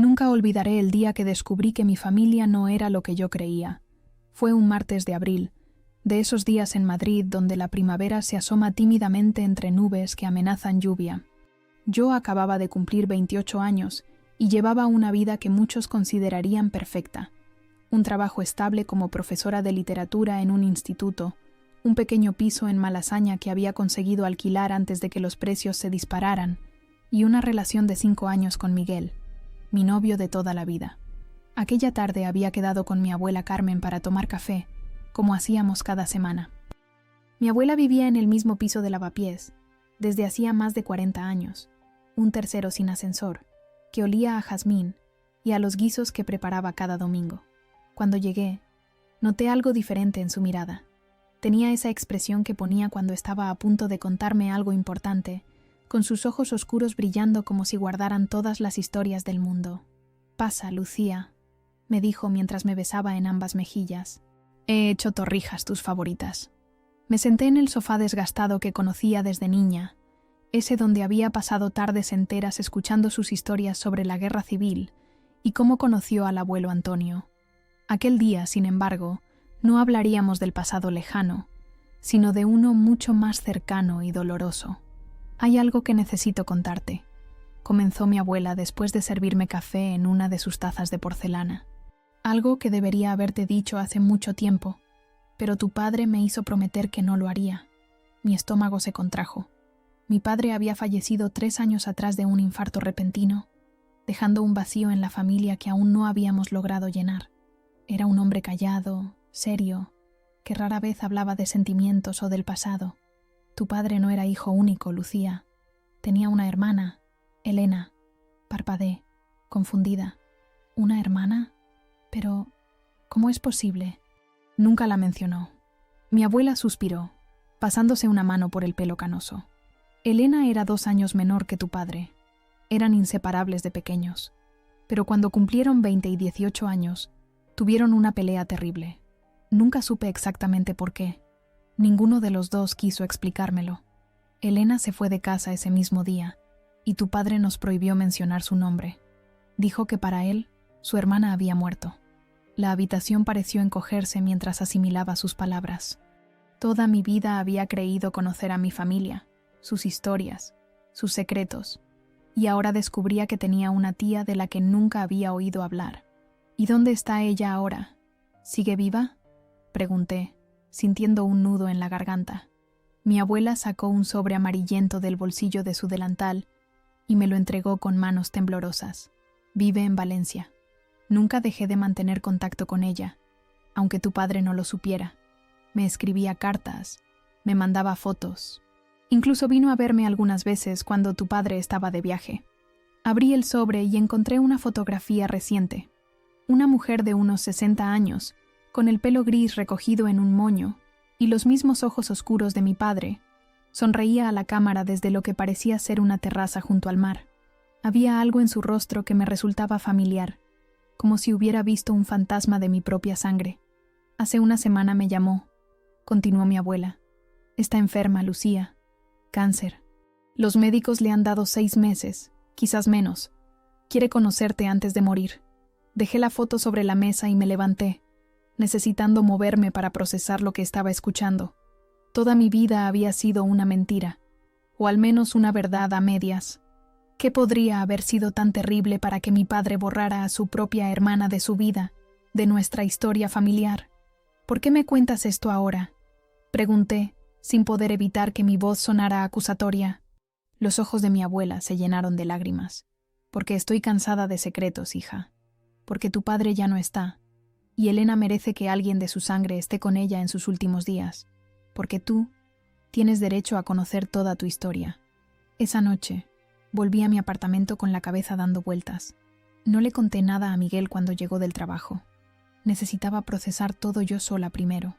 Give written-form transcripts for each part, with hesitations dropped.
Nunca olvidaré el día que descubrí que mi familia no era lo que yo creía. Fue un martes de abril, de esos días en Madrid donde la primavera se asoma tímidamente entre nubes que amenazan lluvia. Yo acababa de cumplir 28 años y llevaba una vida que muchos considerarían perfecta. Un trabajo estable como profesora de literatura en un instituto, un pequeño piso en Malasaña que había conseguido alquilar antes de que los precios se dispararan, y una relación de 5 años con Miguel, mi novio de toda la vida. Aquella tarde había quedado con mi abuela Carmen para tomar café, como hacíamos cada semana. Mi abuela vivía en el mismo piso de Lavapiés, desde hacía más de 40 años, un tercero sin ascensor, que olía a jazmín y a los guisos que preparaba cada domingo. Cuando llegué, noté algo diferente en su mirada. Tenía esa expresión que ponía cuando estaba a punto de contarme algo importante, con sus ojos oscuros brillando como si guardaran todas las historias del mundo. «Pasa, Lucía», me dijo mientras me besaba en ambas mejillas. «He hecho torrijas tus favoritas». Me senté en el sofá desgastado que conocía desde niña, ese donde había pasado tardes enteras escuchando sus historias sobre la guerra civil y cómo conoció al abuelo Antonio. Aquel día, sin embargo, no hablaríamos del pasado lejano, sino de uno mucho más cercano y doloroso. «Hay algo que necesito contarte», comenzó mi abuela después de servirme café en una de sus tazas de porcelana. «Algo que debería haberte dicho hace mucho tiempo, pero tu padre me hizo prometer que no lo haría». Mi estómago se contrajo. Mi padre había fallecido 3 años atrás de un infarto repentino, dejando un vacío en la familia que aún no habíamos logrado llenar. Era un hombre callado, serio, que rara vez hablaba de sentimientos o del pasado. Tu padre no era hijo único, Lucía. Tenía una hermana, Elena. Parpadeé, confundida. ¿Una hermana? Pero, ¿cómo es posible? Nunca la mencionó. Mi abuela suspiró, pasándose una mano por el pelo canoso. Elena era 2 años menor que tu padre. Eran inseparables de pequeños. Pero cuando cumplieron 20 y 18 años, tuvieron una pelea terrible. Nunca supe exactamente por qué. Ninguno de los dos quiso explicármelo. Elena se fue de casa ese mismo día, y tu padre nos prohibió mencionar su nombre. Dijo que para él, su hermana había muerto. La habitación pareció encogerse mientras asimilaba sus palabras. Toda mi vida había creído conocer a mi familia, sus historias, sus secretos, y ahora descubría que tenía una tía de la que nunca había oído hablar. ¿Y dónde está ella ahora? ¿Sigue viva?, pregunté, sintiendo un nudo en la garganta. Mi abuela sacó un sobre amarillento del bolsillo de su delantal y me lo entregó con manos temblorosas. Vive en Valencia. Nunca dejé de mantener contacto con ella, aunque tu padre no lo supiera. Me escribía cartas, me mandaba fotos. Incluso vino a verme algunas veces cuando tu padre estaba de viaje. Abrí el sobre y encontré una fotografía reciente. Una mujer de unos 60 años, con el pelo gris recogido en un moño y los mismos ojos oscuros de mi padre, sonreía a la cámara desde lo que parecía ser una terraza junto al mar. Había algo en su rostro que me resultaba familiar, como si hubiera visto un fantasma de mi propia sangre. Hace una semana me llamó, continuó mi abuela. Está enferma, Lucía. Cáncer. Los médicos le han dado 6 meses, quizás menos. Quiere conocerte antes de morir. Dejé la foto sobre la mesa y me levanté, necesitando moverme para procesar lo que estaba escuchando. Toda mi vida había sido una mentira, o al menos una verdad a medias. ¿Qué podría haber sido tan terrible para que mi padre borrara a su propia hermana de su vida, de nuestra historia familiar? ¿Por qué me cuentas esto ahora?, pregunté, sin poder evitar que mi voz sonara acusatoria. Los ojos de mi abuela se llenaron de lágrimas. Porque estoy cansada de secretos, hija. Porque tu padre ya no está, y Elena merece que alguien de su sangre esté con ella en sus últimos días. Porque tú tienes derecho a conocer toda tu historia. Esa noche, volví a mi apartamento con la cabeza dando vueltas. No le conté nada a Miguel cuando llegó del trabajo. Necesitaba procesar todo yo sola primero.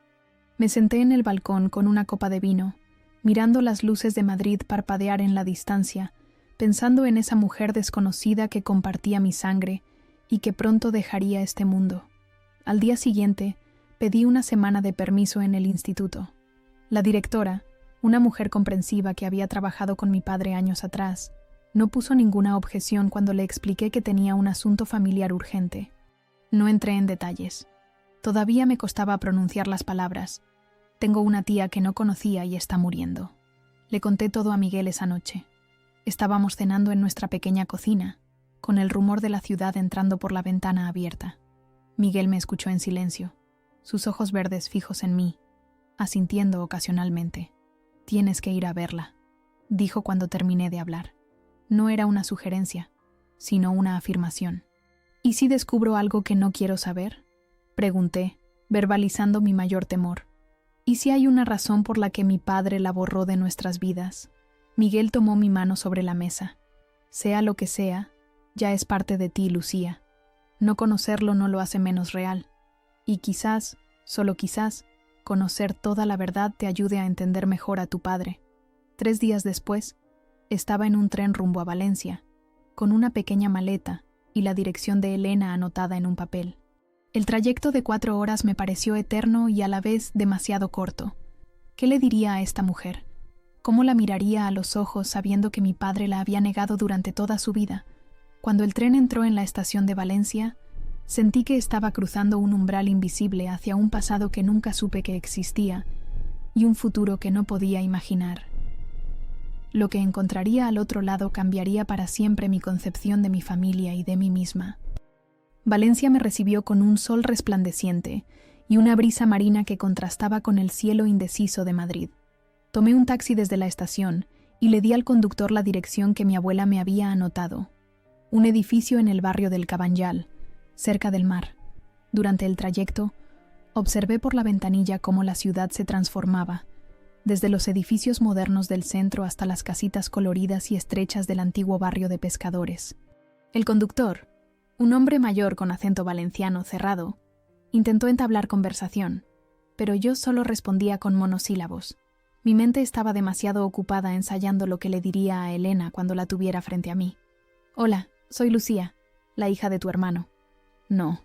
Me senté en el balcón con una copa de vino, mirando las luces de Madrid parpadear en la distancia, pensando en esa mujer desconocida que compartía mi sangre y que pronto dejaría este mundo. Al día siguiente, pedí una semana de permiso en el instituto. La directora, una mujer comprensiva que había trabajado con mi padre años atrás, No puso ninguna objeción cuando le expliqué que tenía un asunto familiar urgente. No entré en detalles. Todavía me costaba pronunciar las palabras. Tengo una tía que no conocía y está muriendo. Le conté todo a Miguel esa noche. Estábamos cenando en nuestra pequeña cocina, con el rumor de la ciudad entrando por la ventana abierta. Miguel me escuchó en silencio, sus ojos verdes fijos en mí, asintiendo ocasionalmente. «Tienes que ir a verla», dijo cuando terminé de hablar. No era una sugerencia, sino una afirmación. «¿Y si descubro algo que no quiero saber?», pregunté, verbalizando mi mayor temor. «¿Y si hay una razón por la que mi padre la borró de nuestras vidas?». Miguel tomó mi mano sobre la mesa. «Sea lo que sea, ya es parte de ti, Lucía. No conocerlo no lo hace menos real. Y quizás, solo quizás, conocer toda la verdad te ayude a entender mejor a tu padre». 3 días después, estaba en un tren rumbo a Valencia, con una pequeña maleta y la dirección de Elena anotada en un papel. El trayecto de 4 horas me pareció eterno y a la vez demasiado corto. ¿Qué le diría a esta mujer? ¿Cómo la miraría a los ojos sabiendo que mi padre la había negado durante toda su vida? Cuando el tren entró en la estación de Valencia, sentí que estaba cruzando un umbral invisible hacia un pasado que nunca supe que existía y un futuro que no podía imaginar. Lo que encontraría al otro lado cambiaría para siempre mi concepción de mi familia y de mí misma. Valencia me recibió con un sol resplandeciente y una brisa marina que contrastaba con el cielo indeciso de Madrid. Tomé un taxi desde la estación y le di al conductor la dirección que mi abuela me había anotado. Un edificio en el barrio del Cabanyal, cerca del mar. Durante el trayecto, observé por la ventanilla cómo la ciudad se transformaba, desde los edificios modernos del centro hasta las casitas coloridas y estrechas del antiguo barrio de pescadores. El conductor, un hombre mayor con acento valenciano cerrado, intentó entablar conversación, pero yo solo respondía con monosílabos. Mi mente estaba demasiado ocupada ensayando lo que le diría a Elena cuando la tuviera frente a mí. «Hola, soy Lucía, la hija de tu hermano». «No»,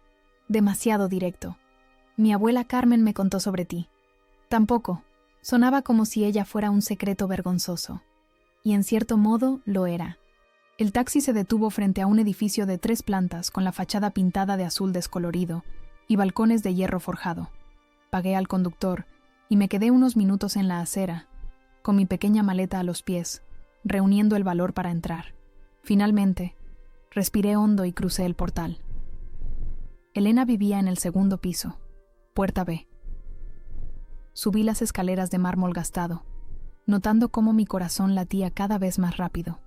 demasiado directo. «Mi abuela Carmen me contó sobre ti». «Tampoco». Sonaba como si ella fuera un secreto vergonzoso. Y en cierto modo lo era. El taxi se detuvo frente a un edificio de 3 plantas con la fachada pintada de azul descolorido y balcones de hierro forjado. Pagué al conductor y me quedé unos minutos en la acera, con mi pequeña maleta a los pies, reuniendo el valor para entrar. Finalmente, respiré hondo y crucé el portal. Elena vivía en el 2.º piso, puerta B. Subí las escaleras de mármol gastado, notando cómo mi corazón latía cada vez más rápido.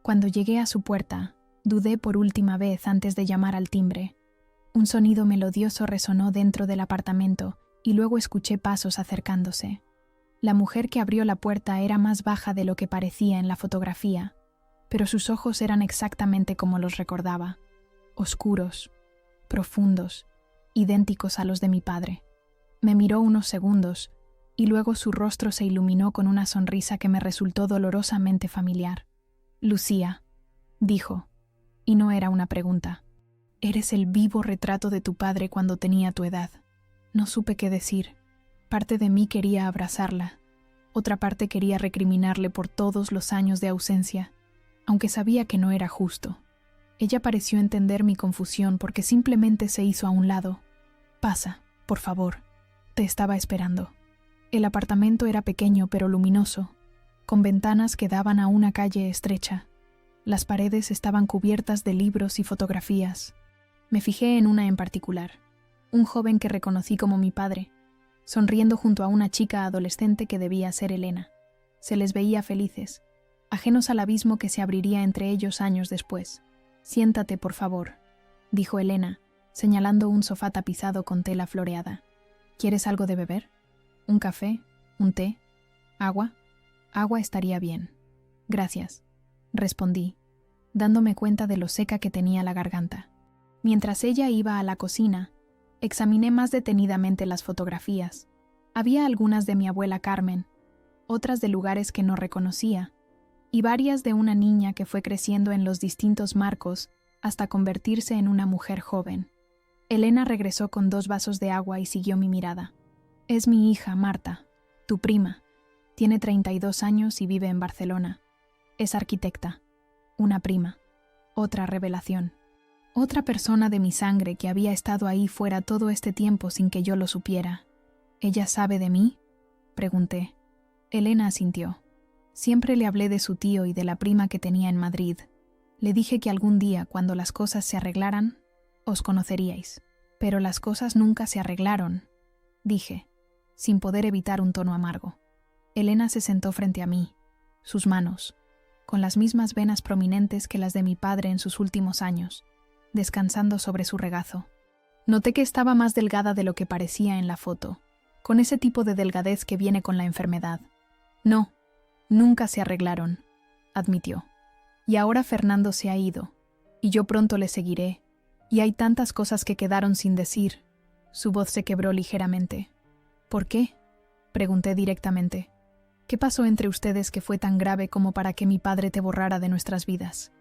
Cuando llegué a su puerta, dudé por última vez antes de llamar al timbre. Un sonido melodioso resonó dentro del apartamento y luego escuché pasos acercándose. La mujer que abrió la puerta era más baja de lo que parecía en la fotografía, pero sus ojos eran exactamente como los recordaba, oscuros, profundos, idénticos a los de mi padre. Me miró unos segundos y luego su rostro se iluminó con una sonrisa que me resultó dolorosamente familiar. «Lucía», dijo, y no era una pregunta. «Eres el vivo retrato de tu padre cuando tenía tu edad». No supe qué decir. Parte de mí quería abrazarla. Otra parte quería recriminarle por todos los años de ausencia, aunque sabía que no era justo. Ella pareció entender mi confusión porque simplemente se hizo a un lado. «Pasa, por favor. Te estaba esperando». El apartamento era pequeño pero luminoso, con ventanas que daban a una calle estrecha. Las paredes estaban cubiertas de libros y fotografías. Me fijé en una en particular, un joven que reconocí como mi padre, sonriendo junto a una chica adolescente que debía ser Elena. Se les veía felices, ajenos al abismo que se abriría entre ellos años después. «Siéntate, por favor», dijo Elena, señalando un sofá tapizado con tela floreada. «¿Quieres algo de beber? ¿Un café? ¿Un té? ¿Agua?» «Agua estaría bien». «Gracias», respondí, dándome cuenta de lo seca que tenía la garganta. Mientras ella iba a la cocina, examiné más detenidamente las fotografías. Había algunas de mi abuela Carmen, otras de lugares que no reconocía, y varias de una niña que fue creciendo en los distintos marcos hasta convertirse en una mujer joven. Elena regresó con 2 vasos de agua y siguió mi mirada. «Es mi hija, Marta, tu prima. Tiene 32 años y vive en Barcelona. Es arquitecta». Una prima. Otra revelación. Otra persona de mi sangre que había estado ahí fuera todo este tiempo sin que yo lo supiera. ¿Ella sabe de mí?, pregunté. Elena asintió. Siempre le hablé de su tío y de la prima que tenía en Madrid. Le dije que algún día, cuando las cosas se arreglaran, os conoceríais. Pero las cosas nunca se arreglaron, dije, sin poder evitar un tono amargo. Elena se sentó frente a mí, sus manos, con las mismas venas prominentes que las de mi padre en sus últimos años, descansando sobre su regazo. Noté que estaba más delgada de lo que parecía en la foto, con ese tipo de delgadez que viene con la enfermedad. No, nunca se arreglaron, admitió. Y ahora Fernando se ha ido, y yo pronto le seguiré, y hay tantas cosas que quedaron sin decir. Su voz se quebró ligeramente. ¿Por qué?, pregunté directamente. ¿Qué pasó entre ustedes que fue tan grave como para que mi padre te borrara de nuestras vidas?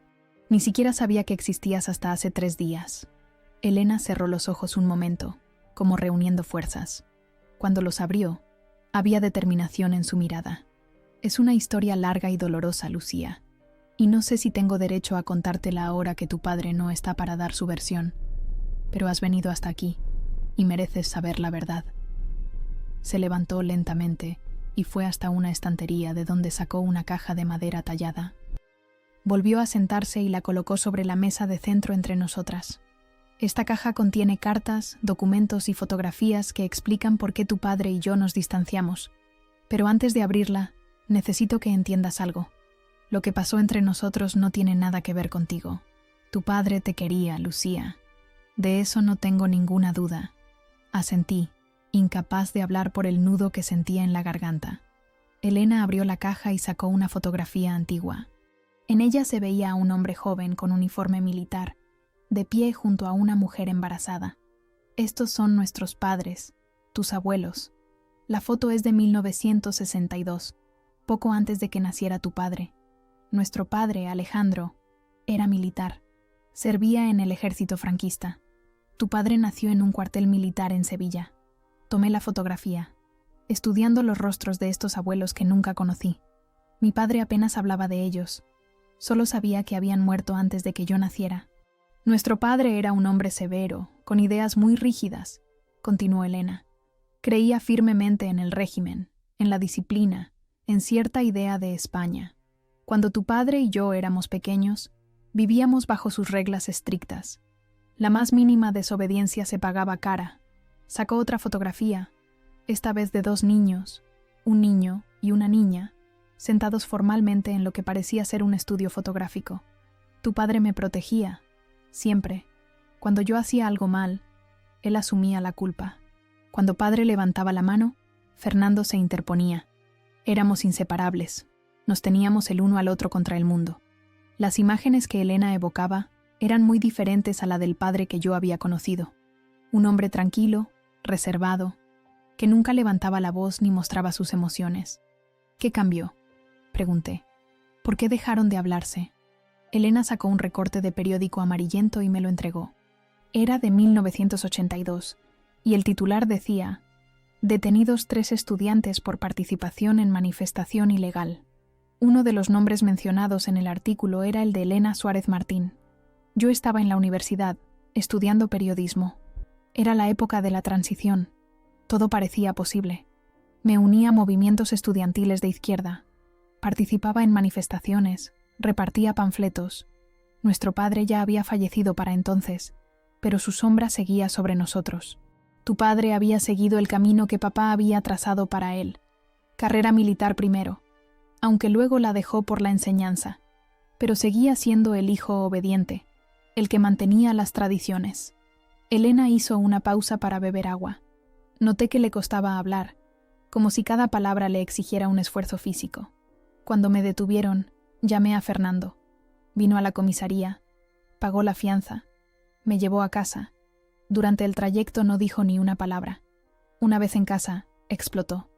Ni siquiera sabía que existías hasta hace 3 días. Elena cerró los ojos un momento, como reuniendo fuerzas. Cuando los abrió, había determinación en su mirada. Es una historia larga y dolorosa, Lucía, y no sé si tengo derecho a contártela ahora que tu padre no está para dar su versión, pero has venido hasta aquí, y mereces saber la verdad. Se levantó lentamente y fue hasta una estantería de donde sacó una caja de madera tallada. Volvió a sentarse y la colocó sobre la mesa de centro entre nosotras. Esta caja contiene cartas, documentos y fotografías que explican por qué tu padre y yo nos distanciamos. Pero antes de abrirla, necesito que entiendas algo. Lo que pasó entre nosotros no tiene nada que ver contigo. Tu padre te quería, Lucía. De eso no tengo ninguna duda. Asentí, incapaz de hablar por el nudo que sentía en la garganta. Elena abrió la caja y sacó una fotografía antigua. En ella se veía a un hombre joven con uniforme militar, de pie junto a una mujer embarazada. Estos son nuestros padres, tus abuelos. La foto es de 1962, poco antes de que naciera tu padre. Nuestro padre, Alejandro, era militar. Servía en el ejército franquista. Tu padre nació en un cuartel militar en Sevilla. Tomé la fotografía, estudiando los rostros de estos abuelos que nunca conocí. Mi padre apenas hablaba de ellos. Solo sabía que habían muerto antes de que yo naciera. Nuestro padre era un hombre severo, con ideas muy rígidas, continuó Elena. Creía firmemente en el régimen, en la disciplina, en cierta idea de España. Cuando tu padre y yo éramos pequeños, vivíamos bajo sus reglas estrictas. La más mínima desobediencia se pagaba cara. Sacó otra fotografía, esta vez de 2 niños, un niño y una niña, sentados formalmente en lo que parecía ser un estudio fotográfico. Tu padre me protegía, siempre. Cuando yo hacía algo mal, él asumía la culpa. Cuando padre levantaba la mano, Fernando se interponía. Éramos inseparables. Nos teníamos el uno al otro contra el mundo. Las imágenes que Elena evocaba eran muy diferentes a la del padre que yo había conocido. Un hombre tranquilo, reservado, que nunca levantaba la voz ni mostraba sus emociones. ¿Qué cambió?, pregunté. ¿Por qué dejaron de hablarse? Elena sacó un recorte de periódico amarillento y me lo entregó. Era de 1982, y el titular decía: «Detenidos 3 estudiantes por participación en manifestación ilegal». Uno de los nombres mencionados en el artículo era el de Elena Suárez Martín. Yo estaba en la universidad, estudiando periodismo. Era la época de la transición. Todo parecía posible. Me unía a movimientos estudiantiles de izquierda. Participaba en manifestaciones, repartía panfletos. Nuestro padre ya había fallecido para entonces, pero su sombra seguía sobre nosotros. Tu padre había seguido el camino que papá había trazado para él. Carrera militar primero, aunque luego la dejó por la enseñanza, pero seguía siendo el hijo obediente, el que mantenía las tradiciones. Elena hizo una pausa para beber agua. Noté que le costaba hablar, como si cada palabra le exigiera un esfuerzo físico. Cuando me detuvieron, llamé a Fernando. Vino a la comisaría, pagó la fianza, me llevó a casa. Durante el trayecto no dijo ni una palabra. Una vez en casa, explotó.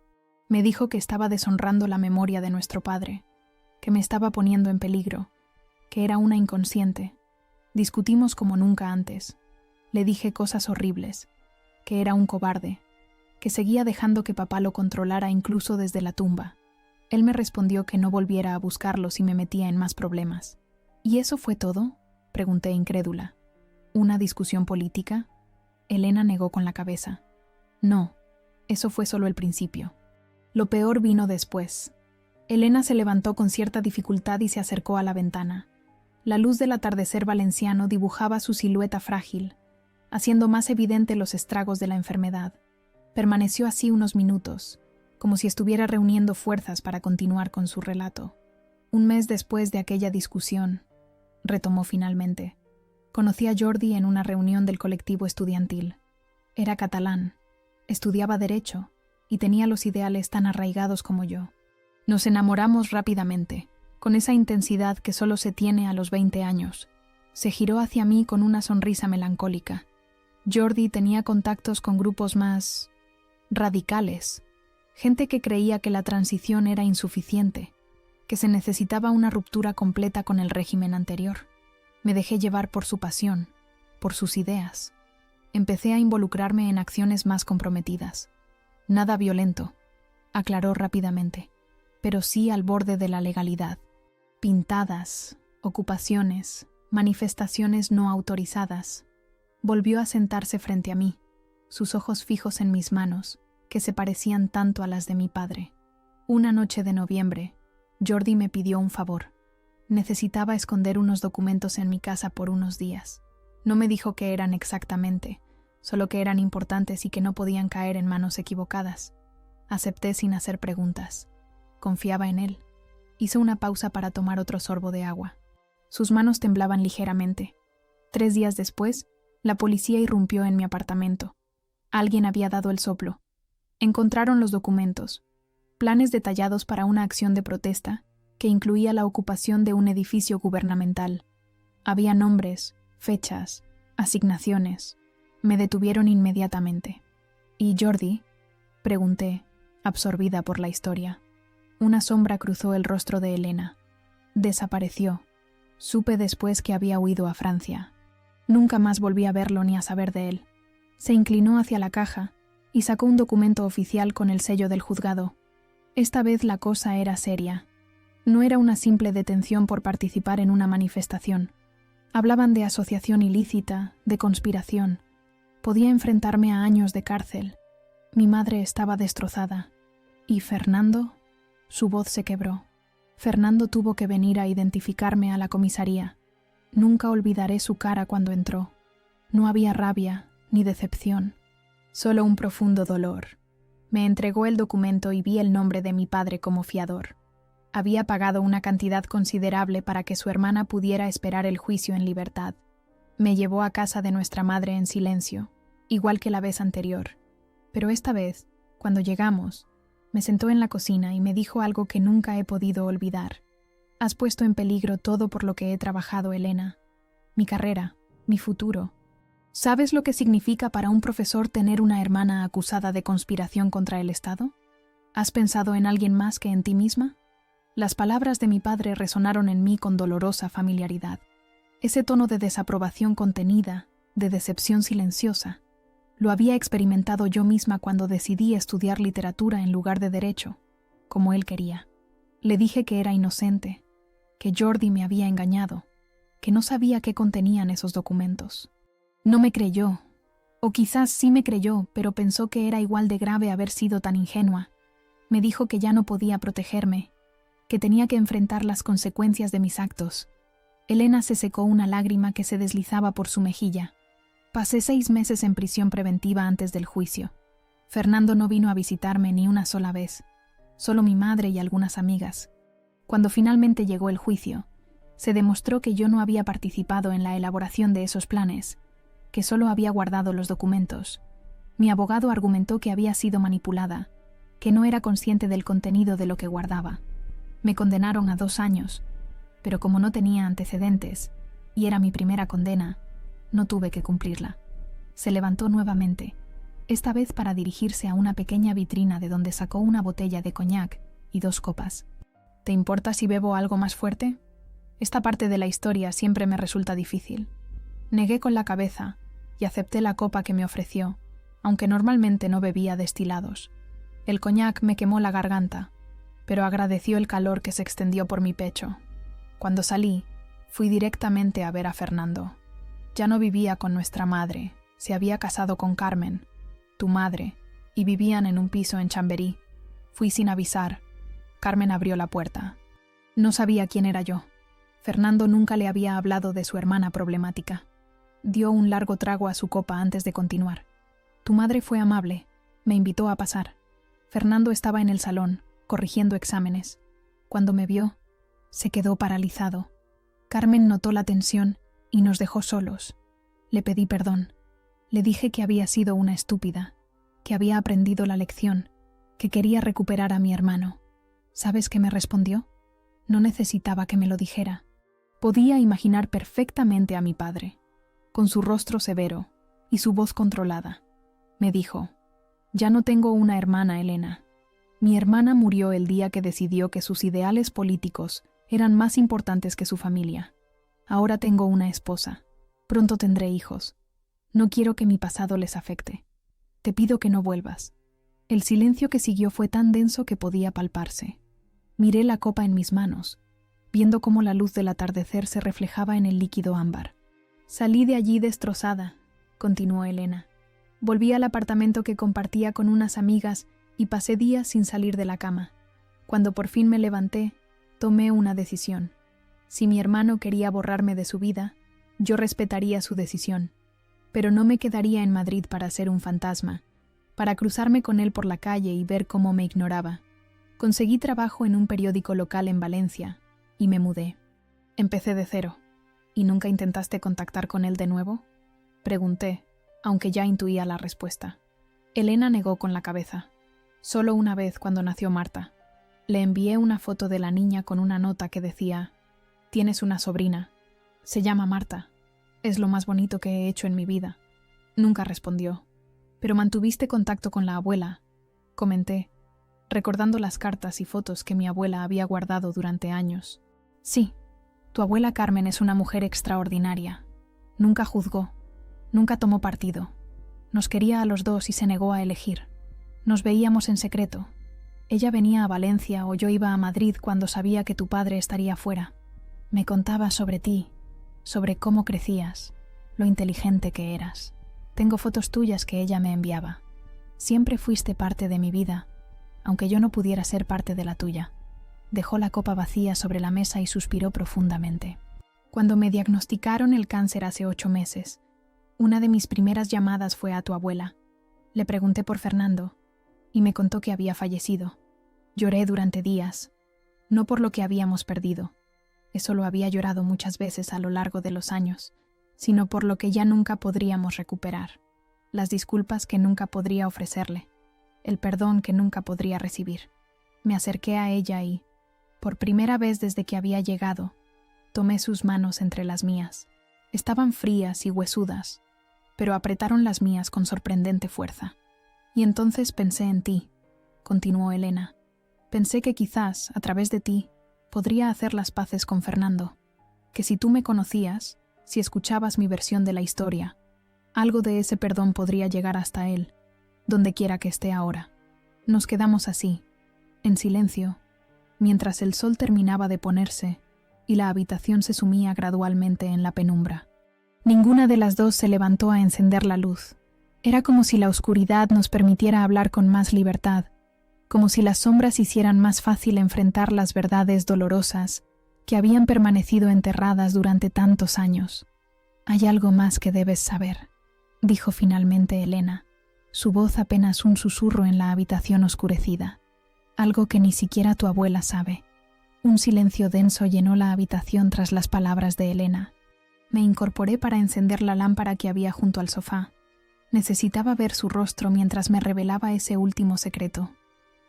Me dijo que estaba deshonrando la memoria de nuestro padre, que me estaba poniendo en peligro, que era una inconsciente. Discutimos como nunca antes. Le dije cosas horribles, que era un cobarde, que seguía dejando que papá lo controlara incluso desde la tumba. Él me respondió que no volviera a buscarlo si me metía en más problemas. ¿Y eso fue todo?, pregunté incrédula. ¿Una discusión política? Elena negó con la cabeza. No, eso fue solo el principio. Lo peor vino después. Elena se levantó con cierta dificultad y se acercó a la ventana. La luz del atardecer valenciano dibujaba su silueta frágil, haciendo más evidente los estragos de la enfermedad. Permaneció así unos minutos, como si estuviera reuniendo fuerzas para continuar con su relato. Un mes después de aquella discusión, retomó finalmente, conocí a Jordi en una reunión del colectivo estudiantil. Era catalán, estudiaba Derecho y tenía los ideales tan arraigados como yo. Nos enamoramos rápidamente, con esa intensidad que solo se tiene a los 20 años. Se giró hacia mí con una sonrisa melancólica. Jordi tenía contactos con grupos más radicales, gente que creía que la transición era insuficiente, que se necesitaba una ruptura completa con el régimen anterior. Me dejé llevar por su pasión, por sus ideas. Empecé a involucrarme en acciones más comprometidas. Nada violento, aclaró rápidamente, pero sí al borde de la legalidad. Pintadas, ocupaciones, manifestaciones no autorizadas. Volvió a sentarse frente a mí, sus ojos fijos en mis manos, que se parecían tanto a las de mi padre. Una noche de noviembre, Jordi me pidió un favor. Necesitaba esconder unos documentos en mi casa por unos días. No me dijo qué eran exactamente, solo que eran importantes y que no podían caer en manos equivocadas. Acepté sin hacer preguntas. Confiaba en él. Hizo una pausa para tomar otro sorbo de agua. Sus manos temblaban ligeramente. 3 días después, la policía irrumpió en mi apartamento. Alguien había dado el soplo. Encontraron los documentos, planes detallados para una acción de protesta que incluía la ocupación de un edificio gubernamental. Había nombres, fechas, asignaciones. Me detuvieron inmediatamente. ¿Y Jordi?, pregunté, absorbida por la historia. Una sombra cruzó el rostro de Elena. Desapareció. Supe después que había huido a Francia. Nunca más volví a verlo ni a saber de él. Se inclinó hacia la caja y sacó un documento oficial con el sello del juzgado. Esta vez la cosa era seria. No era una simple detención por participar en una manifestación. Hablaban de asociación ilícita, de conspiración. Podía enfrentarme a años de cárcel. Mi madre estaba destrozada. ¿Y Fernando? Su voz se quebró. Fernando tuvo que venir a identificarme a la comisaría. Nunca olvidaré su cara cuando entró. No había rabia ni decepción, solo un profundo dolor. Me entregó el documento y vi el nombre de mi padre como fiador. Había pagado una cantidad considerable para que su hermana pudiera esperar el juicio en libertad. Me llevó a casa de nuestra madre en silencio, igual que la vez anterior. Pero esta vez, cuando llegamos, me sentó en la cocina y me dijo algo que nunca he podido olvidar. Has puesto en peligro todo por lo que he trabajado, Elena. Mi carrera, mi futuro. ¿Sabes lo que significa para un profesor tener una hermana acusada de conspiración contra el Estado? ¿Has pensado en alguien más que en ti misma? Las palabras de mi padre resonaron en mí con dolorosa familiaridad. Ese tono de desaprobación contenida, de decepción silenciosa, lo había experimentado yo misma cuando decidí estudiar literatura en lugar de derecho, como él quería. Le dije que era inocente, que Jordi me había engañado, que no sabía qué contenían esos documentos. No me creyó, o quizás sí me creyó, pero pensó que era igual de grave haber sido tan ingenua. Me dijo que ya no podía protegerme, que tenía que enfrentar las consecuencias de mis actos. Elena se secó una lágrima que se deslizaba por su mejilla. Pasé 6 meses en prisión preventiva antes del juicio. Fernando no vino a visitarme ni una sola vez, solo mi madre y algunas amigas. Cuando finalmente llegó el juicio, se demostró que yo no había participado en la elaboración de esos planes, que solo había guardado los documentos. Mi abogado argumentó que había sido manipulada, que no era consciente del contenido de lo que guardaba. Me condenaron a 2 años, pero como no tenía antecedentes, y era mi primera condena, no tuve que cumplirla. Se levantó nuevamente, esta vez para dirigirse a una pequeña vitrina de donde sacó una botella de coñac y 2 copas. ¿Te importa si bebo algo más fuerte? Esta parte de la historia siempre me resulta difícil. Negué con la cabeza y acepté la copa que me ofreció, aunque normalmente no bebía destilados. El coñac me quemó la garganta, pero agradeció el calor que se extendió por mi pecho. Cuando salí, Fui directamente a ver a Fernando. Ya no vivía con nuestra madre, se había casado con Carmen, tu madre, y vivían en un piso en Chamberí. Fui sin avisar. Carmen abrió la puerta. No sabía quién era yo. Fernando nunca le había hablado de su hermana problemática. Dio un largo trago a su copa antes de continuar. Tu madre fue amable. Me invitó a pasar. Fernando estaba en el salón, corrigiendo exámenes. Cuando me vio, se quedó paralizado. Carmen notó la tensión y nos dejó solos. Le pedí perdón. Le dije que había sido una estúpida, que había aprendido la lección, que quería recuperar a mi hermano. ¿Sabes qué me respondió? No necesitaba que me lo dijera. Podía imaginar perfectamente a mi padre, con su rostro severo y su voz controlada. Me dijo: «Ya no tengo una hermana, Elena. Mi hermana murió el día que decidió que sus ideales políticos eran más importantes que su familia. Ahora tengo una esposa. Pronto tendré hijos. No quiero que mi pasado les afecte. Te pido que no vuelvas». El silencio que siguió fue tan denso que podía palparse. Miré la copa en mis manos, viendo cómo la luz del atardecer se reflejaba en el líquido ámbar. «Salí de allí destrozada», continuó Elena. «Volví al apartamento que compartía con unas amigas y pasé días sin salir de la cama. Cuando por fin me levanté, tomé una decisión. Si mi hermano quería borrarme de su vida, yo respetaría su decisión. Pero no me quedaría en Madrid para ser un fantasma, para cruzarme con él por la calle y ver cómo me ignoraba. Conseguí trabajo en un periódico local en Valencia y me mudé. Empecé de cero. ¿Y nunca intentaste contactar con él de nuevo?», pregunté, aunque ya intuía la respuesta. Elena negó con la cabeza. «Solo una vez, cuando nació Marta. Le envié una foto de la niña con una nota que decía: «Tienes una sobrina. Se llama Marta. Es lo más bonito que he hecho en mi vida». Nunca respondió. «Pero mantuviste contacto con la abuela», comenté, recordando las cartas y fotos que mi abuela había guardado durante años. «Sí, tu abuela Carmen es una mujer extraordinaria. Nunca juzgó, nunca tomó partido. Nos quería a los dos y se negó a elegir. Nos veíamos en secreto. Ella venía a Valencia o yo iba a Madrid cuando sabía que tu padre estaría fuera. Me contaba sobre ti, sobre cómo crecías, lo inteligente que eras. Tengo fotos tuyas que ella me enviaba. Siempre fuiste parte de mi vida, aunque yo no pudiera ser parte de la tuya». Dejó la copa vacía sobre la mesa y suspiró profundamente. «Cuando me diagnosticaron el cáncer hace 8 meses, una de mis primeras llamadas fue a tu abuela. Le pregunté por Fernando y me contó que había fallecido. Lloré durante días, no por lo que habíamos perdido, eso lo había llorado muchas veces a lo largo de los años, sino por lo que ya nunca podríamos recuperar, las disculpas que nunca podría ofrecerle, el perdón que nunca podría recibir. Me acerqué a ella y, por primera vez desde que había llegado, tomé sus manos entre las mías. Estaban frías y huesudas, pero apretaron las mías con sorprendente fuerza. Y entonces pensé en ti», continuó Elena. «Pensé que quizás, a través de ti, podría hacer las paces con Fernando, que si tú me conocías, si escuchabas mi versión de la historia, algo de ese perdón podría llegar hasta él, donde quiera que esté ahora». Nos quedamos así, en silencio, mientras el sol terminaba de ponerse y la habitación se sumía gradualmente en la penumbra. Ninguna de las dos se levantó a encender la luz. Era como si la oscuridad nos permitiera hablar con más libertad, como si las sombras hicieran más fácil enfrentar las verdades dolorosas que habían permanecido enterradas durante tantos años. «Hay algo más que debes saber», dijo finalmente Elena, su voz apenas un susurro en la habitación oscurecida. «Algo que ni siquiera tu abuela sabe». Un silencio denso llenó la habitación tras las palabras de Elena. Me incorporé para encender la lámpara que había junto al sofá. Necesitaba ver su rostro mientras me revelaba ese último secreto.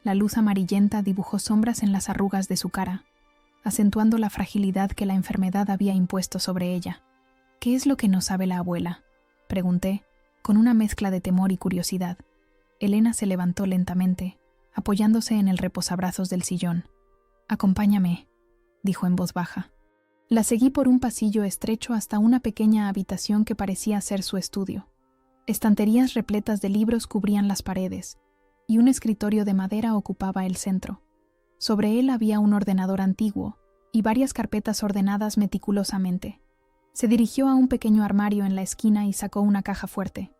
La luz amarillenta dibujó sombras en las arrugas de su cara, acentuando la fragilidad que la enfermedad había impuesto sobre ella. «¿Qué es lo que no sabe la abuela?», pregunté, con una mezcla de temor y curiosidad. Elena se levantó lentamente, apoyándose en el reposabrazos del sillón. «Acompáñame», dijo en voz baja. La seguí por un pasillo estrecho hasta una pequeña habitación que parecía ser su estudio. Estanterías repletas de libros cubrían las paredes, y un escritorio de madera ocupaba el centro. Sobre él había un ordenador antiguo, y varias carpetas ordenadas meticulosamente. Se dirigió a un pequeño armario en la esquina y sacó una caja fuerte.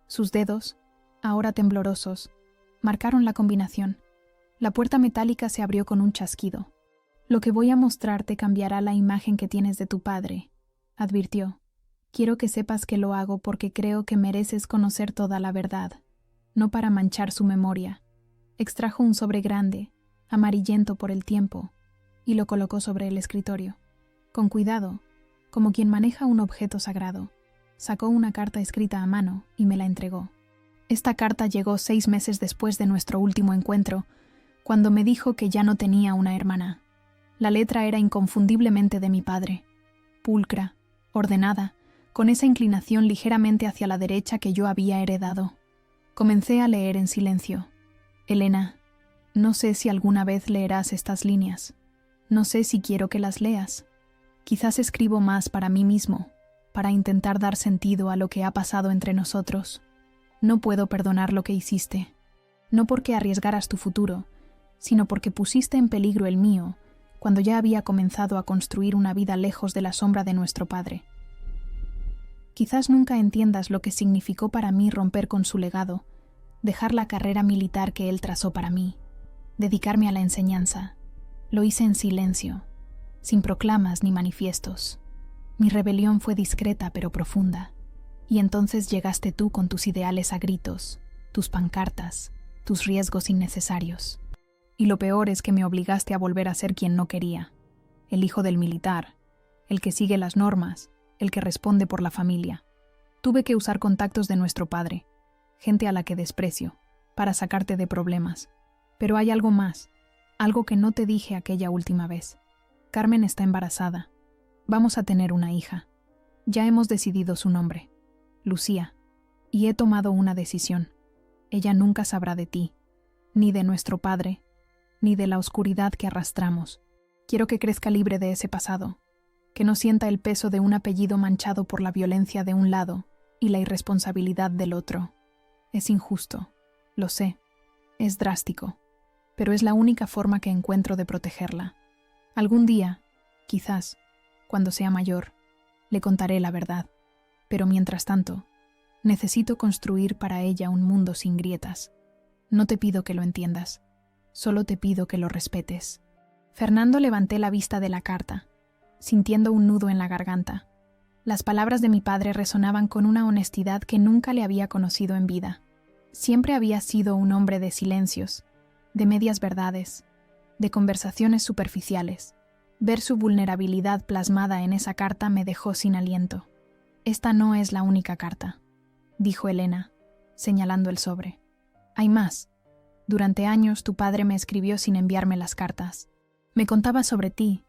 Sus dedos, ahora temblorosos, marcaron la combinación. La puerta metálica se abrió con un chasquido. «Lo que voy a mostrarte cambiará la imagen que tienes de tu padre», advirtió. «Quiero que sepas que lo hago porque creo que mereces conocer toda la verdad, no para manchar su memoria». Extrajo un sobre grande, amarillento por el tiempo, y lo colocó sobre el escritorio. Con cuidado, como quien maneja un objeto sagrado, sacó una carta escrita a mano y me la entregó. Esta carta llegó 6 meses después de nuestro último encuentro, cuando me dijo que ya no tenía una hermana. La letra era inconfundiblemente de mi padre, pulcra, ordenada, con esa inclinación ligeramente hacia la derecha que yo había heredado. Comencé a leer en silencio. «Elena, no sé si alguna vez leerás estas líneas. No sé si quiero que las leas. Quizás escribo más para mí mismo, para intentar dar sentido a lo que ha pasado entre nosotros. No puedo perdonar lo que hiciste, no porque arriesgaras tu futuro, sino porque pusiste en peligro el mío, cuando ya había comenzado a construir una vida lejos de la sombra de nuestro padre. Quizás nunca entiendas lo que significó para mí romper con su legado, dejar la carrera militar que él trazó para mí, dedicarme a la enseñanza. Lo hice en silencio, sin proclamas ni manifiestos. Mi rebelión fue discreta pero profunda. Y entonces llegaste tú con tus ideales a gritos, tus pancartas, tus riesgos innecesarios. Y lo peor es que me obligaste a volver a ser quien no quería, el hijo del militar, el que sigue las normas, el que responde por la familia. Tuve que usar contactos de nuestro padre, gente a la que desprecio, para sacarte de problemas. Pero hay algo más, algo que no te dije aquella última vez. Carmen está embarazada. Vamos a tener una hija. Ya hemos decidido su nombre, Lucía, y he tomado una decisión. Ella nunca sabrá de ti, ni de nuestro padre, ni de la oscuridad que arrastramos. Quiero que crezca libre de ese pasado, que no sienta el peso de un apellido manchado por la violencia de un lado y la irresponsabilidad del otro. Es injusto, lo sé, es drástico, pero es la única forma que encuentro de protegerla. Algún día, quizás, cuando sea mayor, le contaré la verdad, pero mientras tanto, necesito construir para ella un mundo sin grietas. No te pido que lo entiendas, solo te pido que lo respetes». Fernando levanté la vista de la carta, sintiendo un nudo en la garganta. Las palabras de mi padre resonaban con una honestidad que nunca le había conocido en vida. Siempre había sido un hombre de silencios, de medias verdades, de conversaciones superficiales. Ver su vulnerabilidad plasmada en esa carta me dejó sin aliento. «Esta no es la única carta», dijo Elena, señalando el sobre. «Hay más. Durante años tu padre me escribió sin enviarme las cartas. Me contaba sobre ti,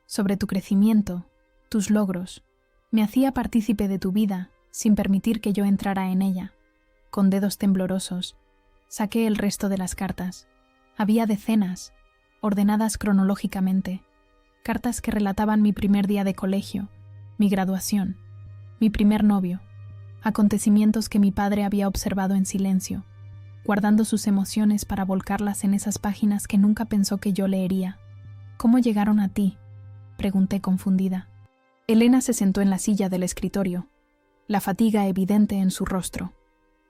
sobre tu crecimiento, tus logros. Me hacía partícipe de tu vida, sin permitir que yo entrara en ella». Con dedos temblorosos, saqué el resto de las cartas. Había decenas, ordenadas cronológicamente. Cartas que relataban mi primer día de colegio, mi graduación, mi primer novio, acontecimientos que mi padre había observado en silencio, guardando sus emociones para volcarlas en esas páginas que nunca pensó que yo leería. «¿Cómo llegaron a ti?», pregunté confundida. Elena se sentó en la silla del escritorio, la fatiga evidente en su rostro.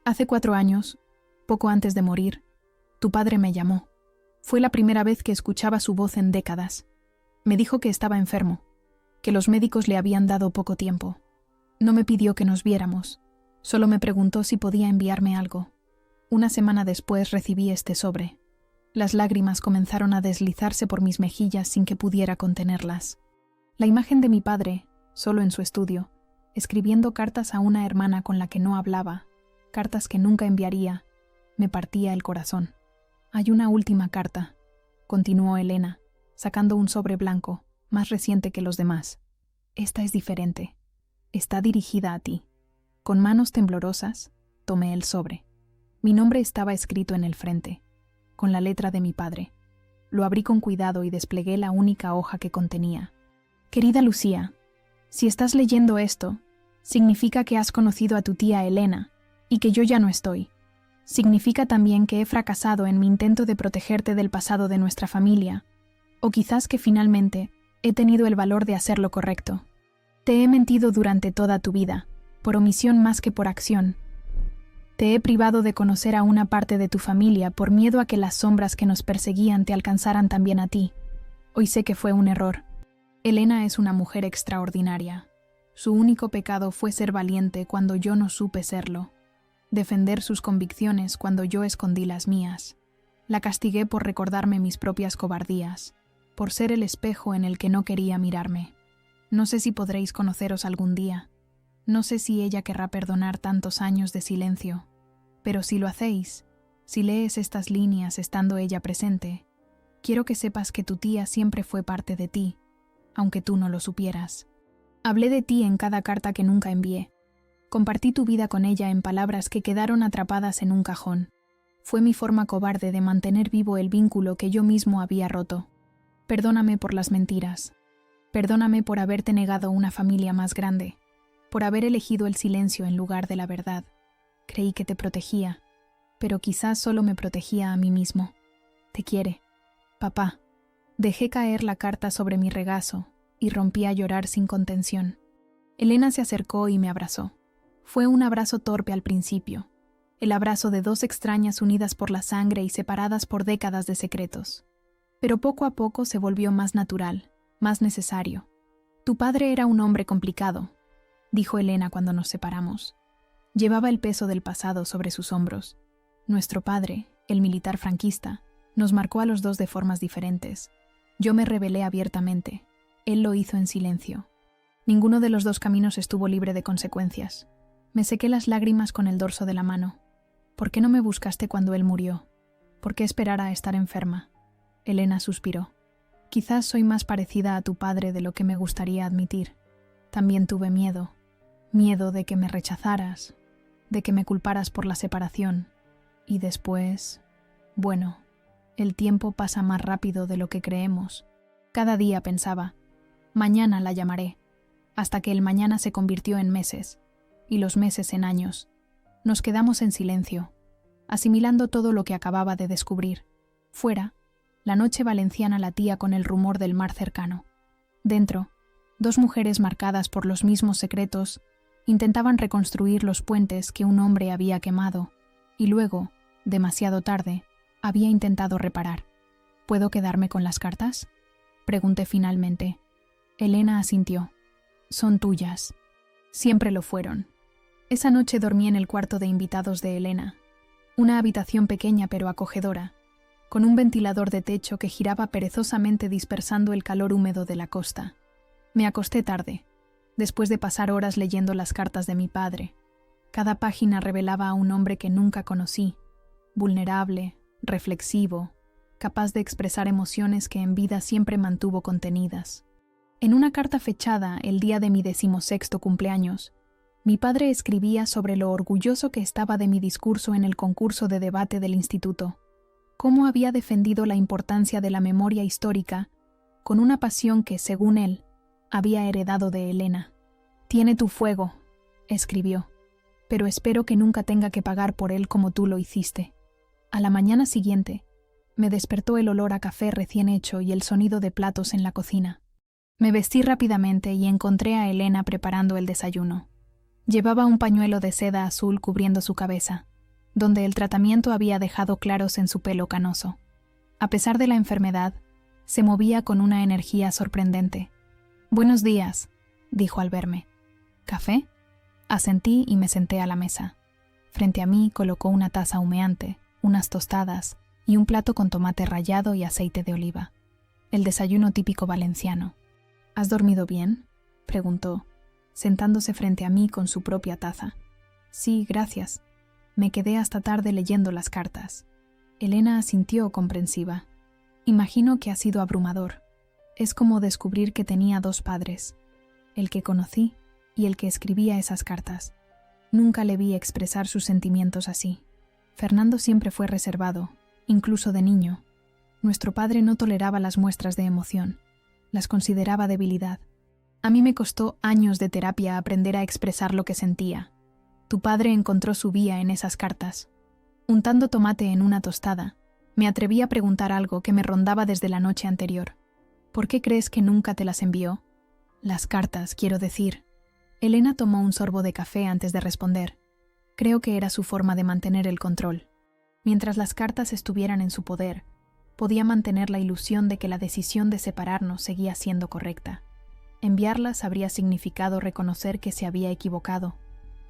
«Hace 4 años, poco antes de morir, tu padre me llamó. Fue la primera vez que escuchaba su voz en décadas. Me dijo que estaba enfermo, que los médicos le habían dado poco tiempo. No me pidió que nos viéramos, solo me preguntó si podía enviarme algo. Una semana después recibí este sobre. Las lágrimas comenzaron a deslizarse por mis mejillas sin que pudiera contenerlas. La imagen de mi padre, solo en su estudio, escribiendo cartas a una hermana con la que no hablaba, cartas que nunca enviaría, me partía el corazón. «Hay una última carta», continuó Elena, sacando un sobre blanco, más reciente que los demás. «Esta es diferente. Está dirigida a ti». Con manos temblorosas, tomé el sobre. Mi nombre estaba escrito en el frente, con la letra de mi padre. Lo abrí con cuidado y desplegué la única hoja que contenía. «Querida Lucía, si estás leyendo esto, significa que has conocido a tu tía Elena y que yo ya no estoy. Significa también que he fracasado en mi intento de protegerte del pasado de nuestra familia, o quizás que finalmente He tenido el valor de hacer lo correcto. Te he mentido durante toda tu vida, por omisión más que por acción. Te he privado de conocer a una parte de tu familia por miedo a que las sombras que nos perseguían te alcanzaran también a ti. Hoy sé que fue un error. Elena es una mujer extraordinaria. Su único pecado fue ser valiente cuando yo no supe serlo. Defender sus convicciones cuando yo escondí las mías. La castigué por recordarme mis propias cobardías, por ser el espejo en el que no quería mirarme. No sé si podréis conoceros algún día. No sé si ella querrá perdonar tantos años de silencio, pero si lo hacéis, si lees estas líneas estando ella presente, quiero que sepas que tu tía siempre fue parte de ti, aunque tú no lo supieras. Hablé de ti en cada carta que nunca envié. Compartí tu vida con ella en palabras que quedaron atrapadas en un cajón. Fue mi forma cobarde de mantener vivo el vínculo que yo mismo había roto. Perdóname por las mentiras. Perdóname por haberte negado una familia más grande, por haber elegido el silencio en lugar de la verdad. Creí que te protegía, pero quizás solo me protegía a mí mismo. Te quiere. Papá. Dejé caer la carta sobre mi regazo y rompí a llorar sin contención. Elena se acercó y me abrazó. Fue un abrazo torpe al principio, el abrazo de dos extrañas unidas por la sangre y separadas por décadas de secretos. Pero poco a poco se volvió más natural, más necesario. Tu padre era un hombre complicado, dijo Elena cuando nos separamos. Llevaba el peso del pasado sobre sus hombros. Nuestro padre, el militar franquista, nos marcó a los dos de formas diferentes. Yo me rebelé abiertamente. Él lo hizo en silencio. Ninguno de los dos caminos estuvo libre de consecuencias. Me sequé las lágrimas con el dorso de la mano. ¿Por qué no me buscaste cuando él murió? ¿Por qué esperar a estar enferma? Elena suspiró. Quizás soy más parecida a tu padre de lo que me gustaría admitir. También tuve miedo. Miedo de que me rechazaras, de que me culparas por la separación. Y después... Bueno, el tiempo pasa más rápido de lo que creemos. Cada día pensaba, mañana la llamaré, hasta que el mañana se convirtió en meses, y los meses en años. Nos quedamos en silencio, asimilando todo lo que acababa de descubrir. Fuera, la noche valenciana latía con el rumor del mar cercano. Dentro, dos mujeres marcadas por los mismos secretos intentaban reconstruir los puentes que un hombre había quemado, y luego, demasiado tarde, había intentado reparar. ¿Puedo quedarme con las cartas?, pregunté finalmente. Elena asintió. Son tuyas. Siempre lo fueron. Esa noche dormí en el cuarto de invitados de Elena, una habitación pequeña pero acogedora, con un ventilador de techo que giraba perezosamente dispersando el calor húmedo de la costa. Me acosté tarde, después de pasar horas leyendo las cartas de mi padre. Cada página revelaba a un hombre que nunca conocí, vulnerable, reflexivo, capaz de expresar emociones que en vida siempre mantuvo contenidas. En una carta fechada el día de mi 16º cumpleaños, mi padre escribía sobre lo orgulloso que estaba de mi discurso en el concurso de debate del instituto, cómo había defendido la importancia de la memoria histórica con una pasión que, según él, había heredado de Elena. «Tiene tu fuego», escribió, «pero espero que nunca tenga que pagar por él como tú lo hiciste». A la mañana siguiente, me despertó el olor a café recién hecho y el sonido de platos en la cocina. Me vestí rápidamente y encontré a Elena preparando el desayuno. Llevaba un pañuelo de seda azul cubriendo su cabeza, donde el tratamiento había dejado claros en su pelo canoso. A pesar de la enfermedad, se movía con una energía sorprendente. «Buenos días», dijo al verme. «¿Café?». Asentí y me senté a la mesa. Frente a mí colocó una taza humeante, unas tostadas y un plato con tomate rallado y aceite de oliva. El desayuno típico valenciano. «¿Has dormido bien?», preguntó, sentándose frente a mí con su propia taza. «Sí, gracias. Me quedé hasta tarde leyendo las cartas». Elena asintió comprensiva. «Imagino que ha sido abrumador. Es como descubrir que tenía dos padres, el que conocí y el que escribía esas cartas. Nunca le vi expresar sus sentimientos así. Fernando siempre fue reservado, incluso de niño. Nuestro padre no toleraba las muestras de emoción, las consideraba debilidad. A mí me costó años de terapia aprender a expresar lo que sentía. Tu padre encontró su vía en esas cartas. Untando tomate en una tostada, me atreví a preguntar algo que me rondaba desde la noche anterior. ¿Por qué crees que nunca te las envió? Las cartas, quiero decir. Elena tomó un sorbo de café antes de responder. Creo que era su forma de mantener el control. Mientras las cartas estuvieran en su poder, podía mantener la ilusión de que la decisión de separarnos seguía siendo correcta. Enviarlas habría significado reconocer que se había equivocado,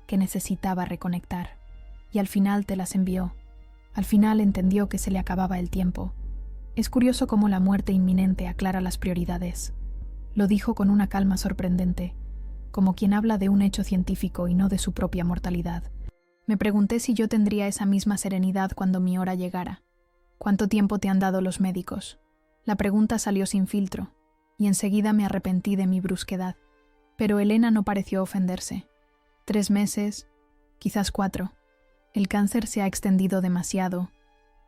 que necesitaba reconectar. Y al final te las envió. Al final entendió que se le acababa el tiempo. Es curioso cómo la muerte inminente aclara las prioridades. Lo dijo con una calma sorprendente, como quien habla de un hecho científico y no de su propia mortalidad. Me pregunté si yo tendría esa misma serenidad cuando mi hora llegara. ¿Cuánto tiempo te han dado los médicos? La pregunta salió sin filtro, y enseguida me arrepentí de mi brusquedad. Pero Elena no pareció ofenderse. 3 meses, quizás 4. El cáncer se ha extendido demasiado.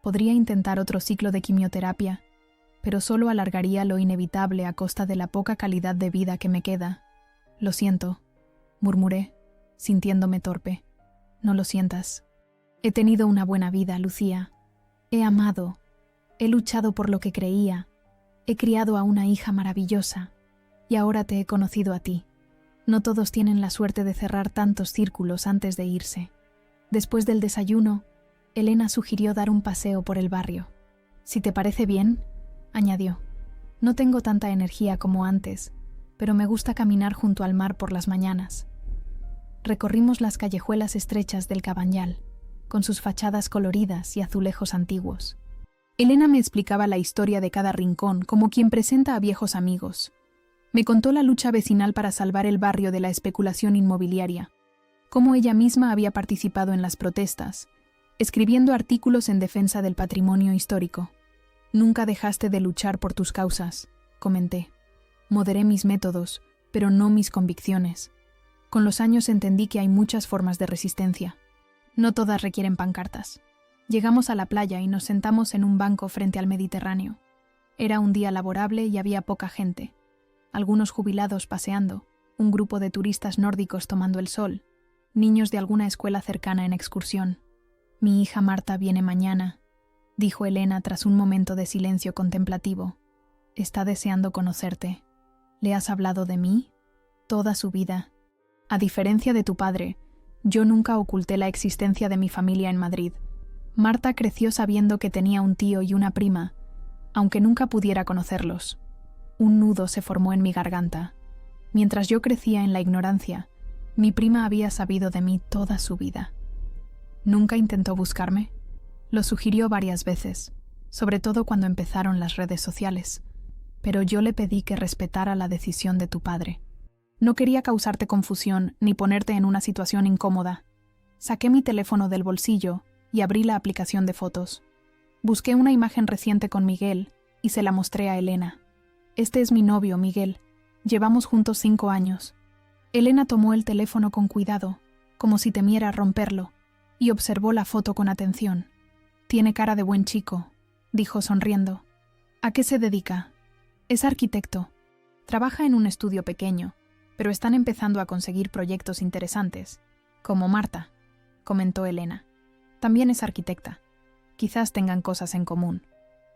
Podría intentar otro ciclo de quimioterapia, pero solo alargaría lo inevitable a costa de la poca calidad de vida que me queda. Lo siento, murmuré, sintiéndome torpe. No lo sientas. He tenido una buena vida, Lucía. He amado. He luchado por lo que creía. He criado a una hija maravillosa. Y ahora te he conocido a ti. No todos tienen la suerte de cerrar tantos círculos antes de irse. Después del desayuno, Elena sugirió dar un paseo por el barrio. Si te parece bien, añadió. No tengo tanta energía como antes, pero me gusta caminar junto al mar por las mañanas. Recorrimos las callejuelas estrechas del Cabanyal, con sus fachadas coloridas y azulejos antiguos. Elena me explicaba la historia de cada rincón como quien presenta a viejos amigos. Me contó la lucha vecinal para salvar el barrio de la especulación inmobiliaria, cómo ella misma había participado en las protestas, escribiendo artículos en defensa del patrimonio histórico. Nunca dejaste de luchar por tus causas, comenté. Moderé mis métodos, pero no mis convicciones. Con los años entendí que hay muchas formas de resistencia. No todas requieren pancartas. Llegamos a la playa y nos sentamos en un banco frente al Mediterráneo. Era un día laborable y había poca gente. Algunos jubilados paseando, un grupo de turistas nórdicos tomando el sol, niños de alguna escuela cercana en excursión. Mi hija Marta viene mañana, dijo Elena tras un momento de silencio contemplativo. Está deseando conocerte. ¿Le has hablado de mí? Toda su vida. A diferencia de tu padre, yo nunca oculté la existencia de mi familia en Madrid. Marta creció sabiendo que tenía un tío y una prima, aunque nunca pudiera conocerlos. Un nudo se formó en mi garganta. Mientras yo crecía en la ignorancia, mi prima había sabido de mí toda su vida. ¿Nunca intentó buscarme? Lo sugirió varias veces, sobre todo cuando empezaron las redes sociales, pero yo le pedí que respetara la decisión de tu padre. No quería causarte confusión ni ponerte en una situación incómoda. Saqué mi teléfono del bolsillo y abrí la aplicación de fotos. Busqué una imagen reciente con Miguel y se la mostré a Elena. Este es mi novio, Miguel. Llevamos juntos 5 años. Elena tomó el teléfono con cuidado, como si temiera romperlo, y observó la foto con atención. Tiene cara de buen chico, dijo sonriendo. ¿A qué se dedica? Es arquitecto. Trabaja en un estudio pequeño, pero están empezando a conseguir proyectos interesantes, como Marta, comentó Elena. También es arquitecta. Quizás tengan cosas en común.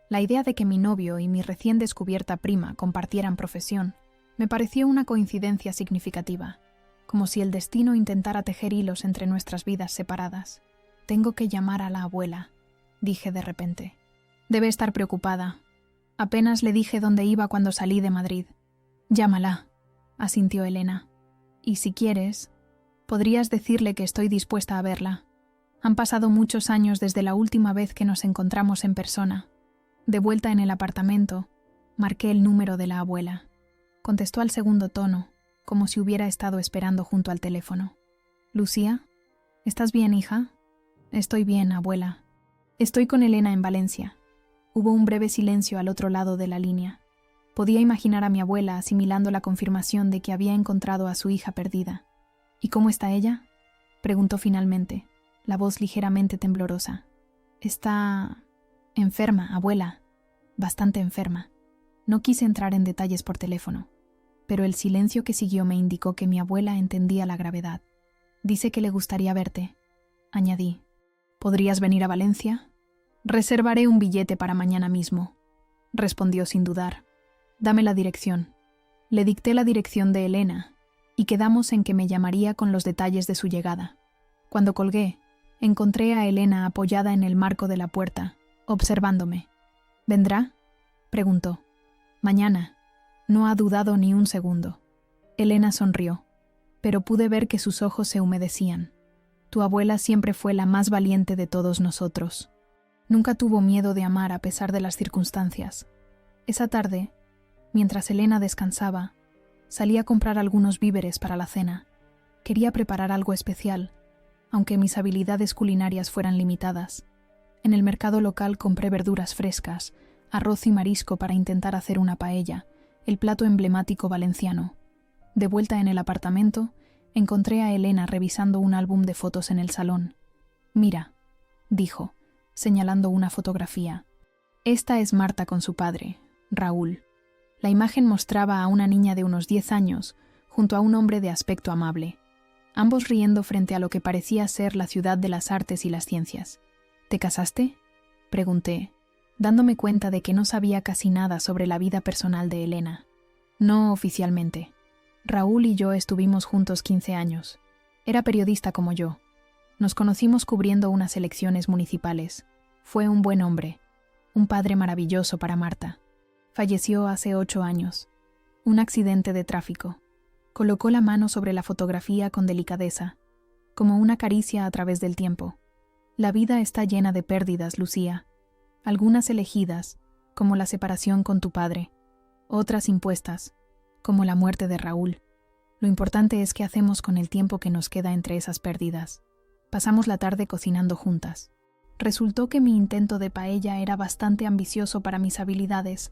La idea de que mi novio y mi recién descubierta prima compartieran profesión me pareció una coincidencia significativa, como si el destino intentara tejer hilos entre nuestras vidas separadas. Tengo que llamar a la abuela, dije de repente. Debe estar preocupada. Apenas le dije dónde iba cuando salí de Madrid. Llámala, asintió Elena. Y si quieres, podrías decirle que estoy dispuesta a verla. Han pasado muchos años desde la última vez que nos encontramos en persona. De vuelta en el apartamento, marqué el número de la abuela. Contestó al segundo tono, como si hubiera estado esperando junto al teléfono. «¿Lucía? ¿Estás bien, hija?» «Estoy bien, abuela. Estoy con Elena en Valencia». Hubo un breve silencio al otro lado de la línea. Podía imaginar a mi abuela asimilando la confirmación de que había encontrado a su hija perdida. «¿Y cómo está ella?», preguntó finalmente, la voz ligeramente temblorosa. «Está enferma, abuela. Bastante enferma». No quise entrar en detalles por teléfono, pero el silencio que siguió me indicó que mi abuela entendía la gravedad. «Dice que le gustaría verte», añadí. «¿Podrías venir a Valencia?» «Reservaré un billete para mañana mismo», respondió sin dudar. Dame la dirección. Le dicté la dirección de Elena y quedamos en que me llamaría con los detalles de su llegada. Cuando colgué, encontré a Elena apoyada en el marco de la puerta, observándome. ¿Vendrá?, preguntó. Mañana. No ha dudado ni un segundo. Elena sonrió, pero pude ver que sus ojos se humedecían. Tu abuela siempre fue la más valiente de todos nosotros. Nunca tuvo miedo de amar a pesar de las circunstancias. Esa tarde, mientras Elena descansaba, salí a comprar algunos víveres para la cena. Quería preparar algo especial, aunque mis habilidades culinarias fueran limitadas. En el mercado local compré verduras frescas, arroz y marisco para intentar hacer una paella, el plato emblemático valenciano. De vuelta en el apartamento, encontré a Elena revisando un álbum de fotos en el salón. «Mira», dijo, señalando una fotografía. «Esta es Marta con su padre, Raúl». La imagen mostraba a una niña de unos 10 años junto a un hombre de aspecto amable, ambos riendo frente a lo que parecía ser la ciudad de las artes y las ciencias. «¿Te casaste?», pregunté, dándome cuenta de que no sabía casi nada sobre la vida personal de Elena. «No oficialmente. Raúl y yo estuvimos juntos 15 años. Era periodista como yo. Nos conocimos cubriendo unas elecciones municipales. Fue un buen hombre, un padre maravilloso para Marta. Falleció hace 8 años. Un accidente de tráfico». Colocó la mano sobre la fotografía con delicadeza, como una caricia a través del tiempo. «La vida está llena de pérdidas, Lucía. Algunas elegidas, como la separación con tu padre. Otras impuestas, como la muerte de Raúl. Lo importante es qué hacemos con el tiempo que nos queda entre esas pérdidas». Pasamos la tarde cocinando juntas. Resultó que mi intento de paella era bastante ambicioso para mis habilidades,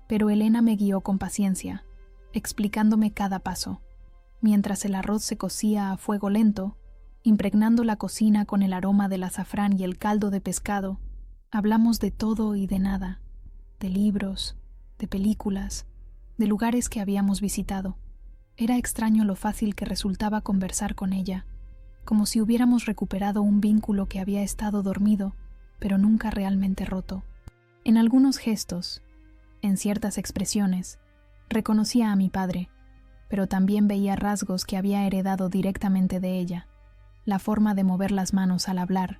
pero Elena me guió con paciencia, explicándome cada paso, mientras el arroz se cocía a fuego lento, impregnando la cocina con el aroma del azafrán y el caldo de pescado. Hablamos de todo y de nada, de libros, de películas, de lugares que habíamos visitado. Era extraño lo fácil que resultaba conversar con ella, como si hubiéramos recuperado un vínculo que había estado dormido, pero nunca realmente roto. En algunos gestos, en ciertas expresiones, reconocía a mi padre, pero también veía rasgos que había heredado directamente de ella. La forma de mover las manos al hablar,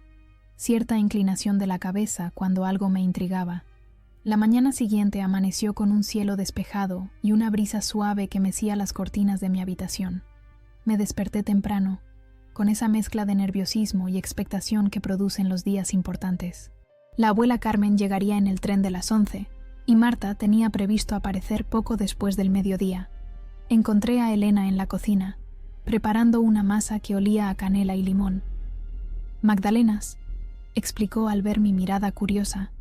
cierta inclinación de la cabeza cuando algo me intrigaba. La mañana siguiente amaneció con un cielo despejado y una brisa suave que mecía las cortinas de mi habitación. Me desperté temprano, con esa mezcla de nerviosismo y expectación que producen los días importantes. La abuela Carmen llegaría en el tren de las 11, y Marta tenía previsto aparecer poco después del mediodía. Encontré a Elena en la cocina, preparando una masa que olía a canela y limón. «Magdalenas», explicó al ver mi mirada curiosa,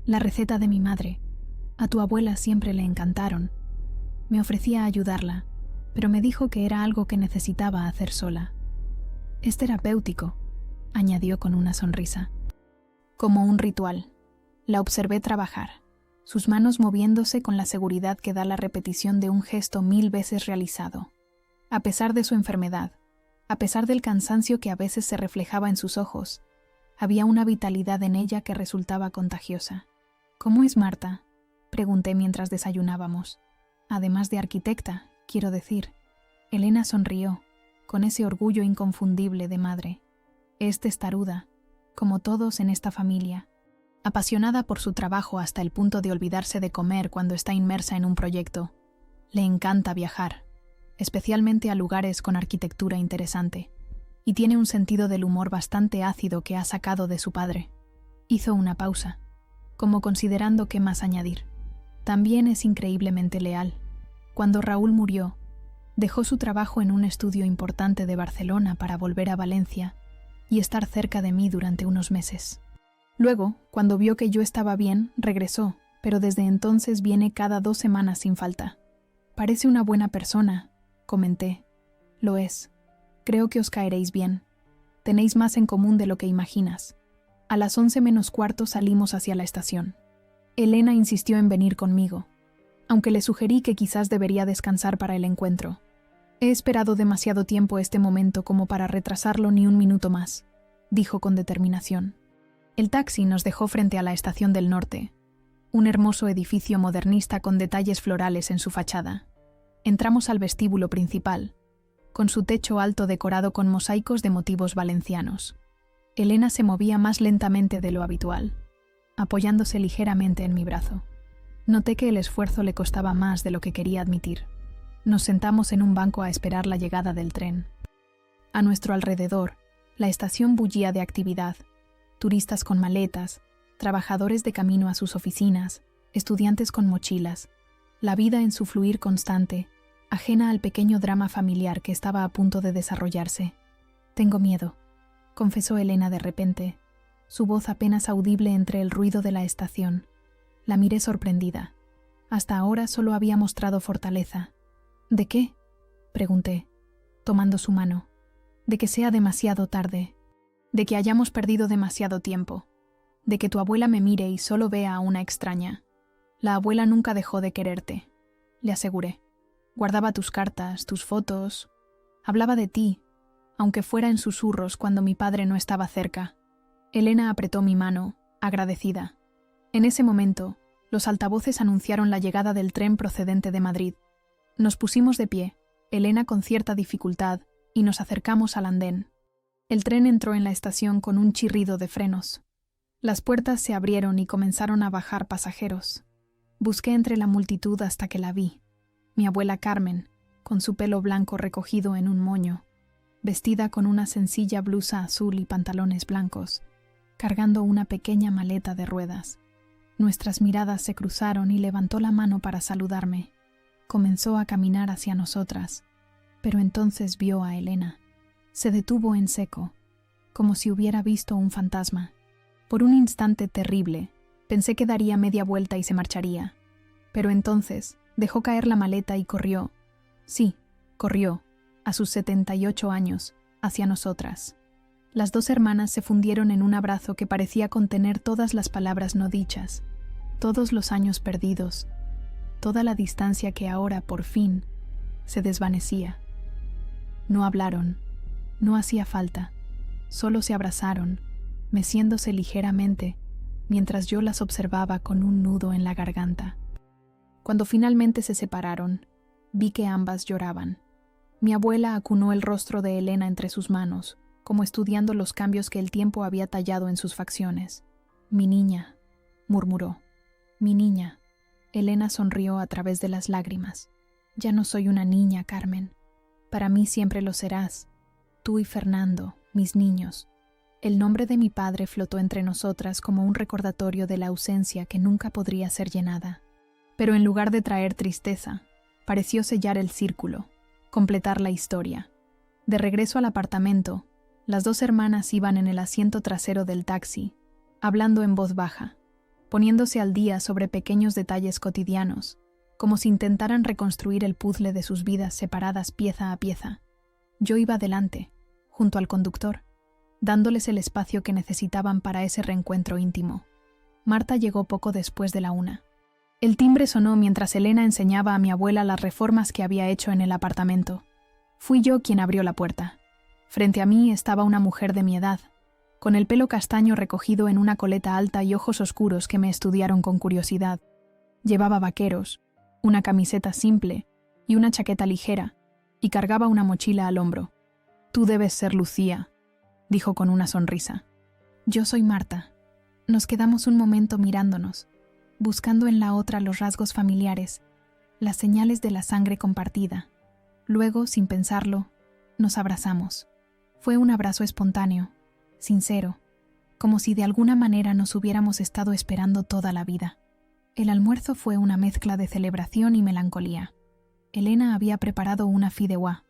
«la receta de mi madre. A tu abuela siempre le encantaron». Me ofrecí a ayudarla, pero me dijo que era algo que necesitaba hacer sola. «Es terapéutico», añadió con una sonrisa. Como un ritual. La observé trabajar, sus manos moviéndose con la seguridad que da la repetición de un gesto 1000 veces realizado. A pesar de su enfermedad, a pesar del cansancio que a veces se reflejaba en sus ojos, había una vitalidad en ella que resultaba contagiosa. «¿Cómo es Marta?», pregunté mientras desayunábamos. «Además de arquitecta, quiero decir». Elena sonrió, con ese orgullo inconfundible de madre. «Es testaruda, como todos en esta familia. Apasionada por su trabajo hasta el punto de olvidarse de comer cuando está inmersa en un proyecto. Le encanta viajar, especialmente a lugares con arquitectura interesante, y tiene un sentido del humor bastante ácido que ha sacado de su padre». Hizo una pausa, como considerando qué más añadir. «También es increíblemente leal. Cuando Raúl murió, dejó su trabajo en un estudio importante de Barcelona para volver a Valencia y estar cerca de mí durante unos meses. Luego, cuando vio que yo estaba bien, regresó, pero desde entonces viene cada 2 semanas sin falta». «Parece una buena persona», comenté. «Lo es. Creo que os caeréis bien. Tenéis más en común de lo que imaginas». A las 11 menos cuarto salimos hacia la estación. Elena insistió en venir conmigo, aunque le sugerí que quizás debería descansar para el encuentro. «He esperado demasiado tiempo este momento como para retrasarlo ni un minuto más», dijo con determinación. El taxi nos dejó frente a la estación del norte. un hermoso edificio modernista con detalles florales en su fachada. Entramos al vestíbulo principal, con su techo alto decorado con mosaicos de motivos valencianos. Elena se movía más lentamente de lo habitual, apoyándose ligeramente en mi brazo. Noté que el esfuerzo le costaba más de lo que quería admitir. Nos sentamos en un banco a esperar la llegada del tren. A nuestro alrededor, la estación bullía de actividad. Turistas con maletas, trabajadores de camino a sus oficinas, estudiantes con mochilas. La vida en su fluir constante, ajena al pequeño drama familiar que estaba a punto de desarrollarse. «Tengo miedo», confesó Elena de repente, su voz apenas audible entre el ruido de la estación. La miré sorprendida. Hasta ahora solo había mostrado fortaleza. «¿De qué?», pregunté, tomando su mano. «De que sea demasiado tarde. De que hayamos perdido demasiado tiempo. De que tu abuela me mire y solo vea a una extraña. La abuela nunca dejó de quererte», le aseguré. «Guardaba tus cartas, tus fotos. Hablaba de ti, aunque fuera en susurros cuando mi padre no estaba cerca». Elena apretó mi mano, agradecida. En ese momento, los altavoces anunciaron la llegada del tren procedente de Madrid. Nos pusimos de pie, Elena con cierta dificultad, y nos acercamos al andén. El tren entró en la estación con un chirrido de frenos. Las puertas se abrieron y comenzaron a bajar pasajeros. Busqué entre la multitud hasta que la vi. Mi abuela Carmen, con su pelo blanco recogido en un moño, vestida con una sencilla blusa azul y pantalones blancos, cargando una pequeña maleta de ruedas. Nuestras miradas se cruzaron y levantó la mano para saludarme. Comenzó a caminar hacia nosotras, pero entonces vio a Elena. Se detuvo en seco, como si hubiera visto un fantasma. Por un instante terrible, pensé que daría media vuelta y se marcharía. Pero entonces dejó caer la maleta y corrió. Sí, corrió, a sus 78 años, hacia nosotras. Las dos hermanas se fundieron en un abrazo que parecía contener todas las palabras no dichas, todos los años perdidos, toda la distancia que ahora, por fin, se desvanecía. No hablaron, no hacía falta, solo se abrazaron, meciéndose ligeramente, mientras yo las observaba con un nudo en la garganta. Cuando finalmente se separaron, vi que ambas lloraban. Mi abuela acunó el rostro de Elena entre sus manos, como estudiando los cambios que el tiempo había tallado en sus facciones. «Mi niña», murmuró. «Mi niña». Elena sonrió a través de las lágrimas. «Ya no soy una niña, Carmen. Para mí siempre lo serás. Tú y Fernando, mis niños». El nombre de mi padre flotó entre nosotras como un recordatorio de la ausencia que nunca podría ser llenada. Pero en lugar de traer tristeza, pareció sellar el círculo, completar la historia. De regreso al apartamento, las dos hermanas iban en el asiento trasero del taxi, hablando en voz baja, poniéndose al día sobre pequeños detalles cotidianos, como si intentaran reconstruir el puzzle de sus vidas separadas pieza a pieza. Yo iba delante, junto al conductor, dándoles el espacio que necesitaban para ese reencuentro íntimo. Marta llegó poco después de la 1. El timbre sonó mientras Elena enseñaba a mi abuela las reformas que había hecho en el apartamento. Fui yo quien abrió la puerta. Frente a mí estaba una mujer de mi edad, con el pelo castaño recogido en una coleta alta y ojos oscuros que me estudiaron con curiosidad. Llevaba vaqueros, una camiseta simple y una chaqueta ligera, y cargaba una mochila al hombro. «Tú debes ser Lucía», dijo con una sonrisa. «Yo soy Marta». Nos quedamos un momento mirándonos, buscando en la otra los rasgos familiares, las señales de la sangre compartida. Luego, sin pensarlo, nos abrazamos. Fue un abrazo espontáneo, sincero, como si de alguna manera nos hubiéramos estado esperando toda la vida. El almuerzo fue una mezcla de celebración y melancolía. Elena había preparado una fideuá,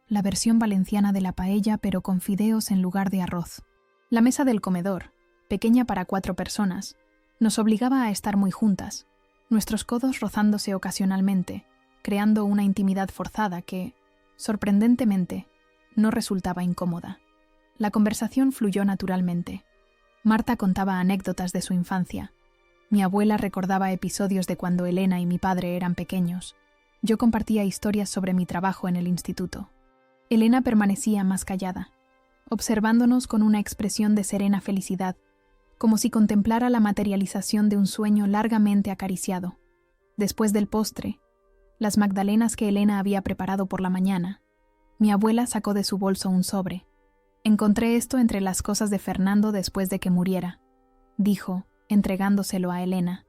la versión valenciana de la paella pero con fideos en lugar de arroz. La mesa del comedor, pequeña para 4 personas, nos obligaba a estar muy juntas, nuestros codos rozándose ocasionalmente, creando una intimidad forzada que, sorprendentemente, no resultaba incómoda. La conversación fluyó naturalmente. Marta contaba anécdotas de su infancia. Mi abuela recordaba episodios de cuando Elena y mi padre eran pequeños. Yo compartía historias sobre mi trabajo en el instituto. Elena permanecía más callada, observándonos con una expresión de serena felicidad, como si contemplara la materialización de un sueño largamente acariciado. Después del postre, las magdalenas que Elena había preparado por la mañana, mi abuela sacó de su bolso un sobre. Encontré esto entre las cosas de Fernando después de que muriera, dijo, entregándoselo a Elena.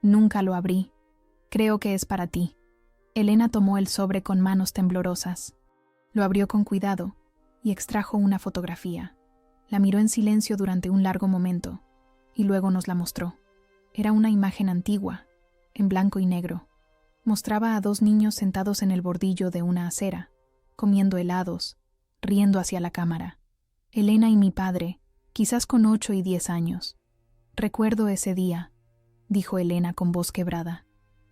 Nunca lo abrí. Creo que es para ti. Elena tomó el sobre con manos temblorosas. Lo abrió con cuidado y extrajo una fotografía. La miró en silencio durante un largo momento y luego nos la mostró. Era una imagen antigua, en blanco y negro. Mostraba a 2 niños sentados en el bordillo de una acera, comiendo helados, riendo hacia la cámara. Elena y mi padre, quizás con 8 y 10 años. Recuerdo ese día, dijo Elena con voz quebrada.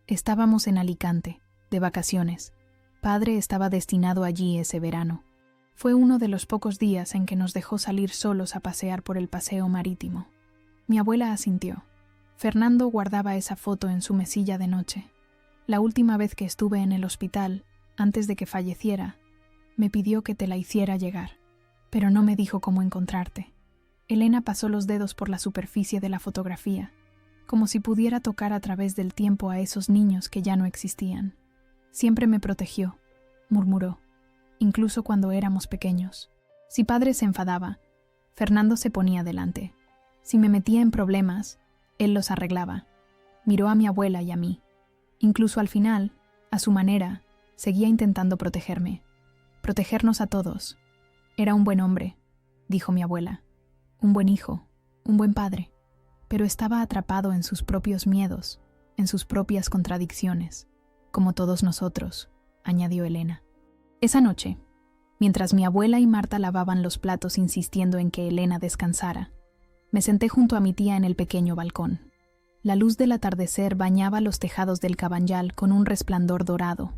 Estábamos en Alicante, de vacaciones. Padre estaba destinado allí ese verano. Fue uno de los pocos días en que nos dejó salir solos a pasear por el paseo marítimo. Mi abuela asintió. Fernando guardaba esa foto en su mesilla de noche. La última vez que estuve en el hospital, antes de que falleciera, me pidió que te la hiciera llegar, pero no me dijo cómo encontrarte. Elena pasó los dedos por la superficie de la fotografía, como si pudiera tocar a través del tiempo a esos niños que ya no existían. Siempre me protegió, murmuró, incluso cuando éramos pequeños. Si padre se enfadaba, Fernando se ponía delante. Si me metía en problemas, él los arreglaba. Miró a mi abuela y a mí. Incluso al final, a su manera, seguía intentando protegerme. Protegernos a todos. Era un buen hombre, dijo mi abuela. Un buen hijo, un buen padre. Pero estaba atrapado en sus propios miedos, en sus propias contradicciones, como todos nosotros, añadió Elena. Esa noche, mientras mi abuela y Marta lavaban los platos insistiendo en que Elena descansara, me senté junto a mi tía en el pequeño balcón. La luz del atardecer bañaba los tejados del Cabanyal con un resplandor dorado,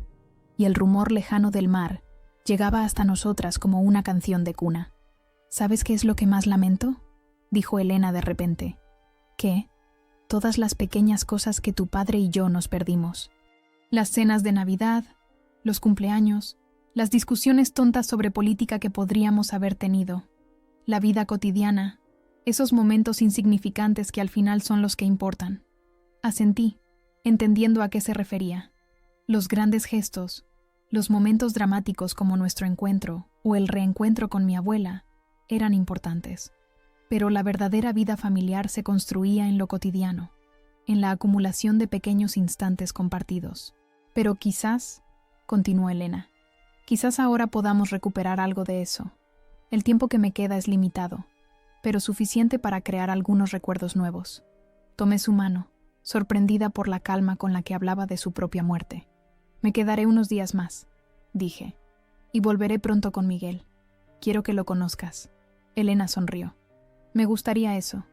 y el rumor lejano del mar llegaba hasta nosotras como una canción de cuna. ¿Sabes qué es lo que más lamento?, dijo Elena de repente. ¿Qué? Todas las pequeñas cosas que tu padre y yo nos perdimos. Las cenas de Navidad, los cumpleaños, las discusiones tontas sobre política que podríamos haber tenido, la vida cotidiana, esos momentos insignificantes que al final son los que importan. Asentí, entendiendo a qué se refería. Los grandes gestos, los momentos dramáticos como nuestro encuentro o el reencuentro con mi abuela, eran importantes. Pero la verdadera vida familiar se construía en lo cotidiano, en la acumulación de pequeños instantes compartidos. Pero quizás, continuó Elena, quizás ahora podamos recuperar algo de eso. El tiempo que me queda es limitado, pero suficiente para crear algunos recuerdos nuevos. Tomé su mano, sorprendida por la calma con la que hablaba de su propia muerte. Me quedaré unos días más, dije, y volveré pronto con Miguel. Quiero que lo conozcas. Elena sonrió. Me gustaría eso,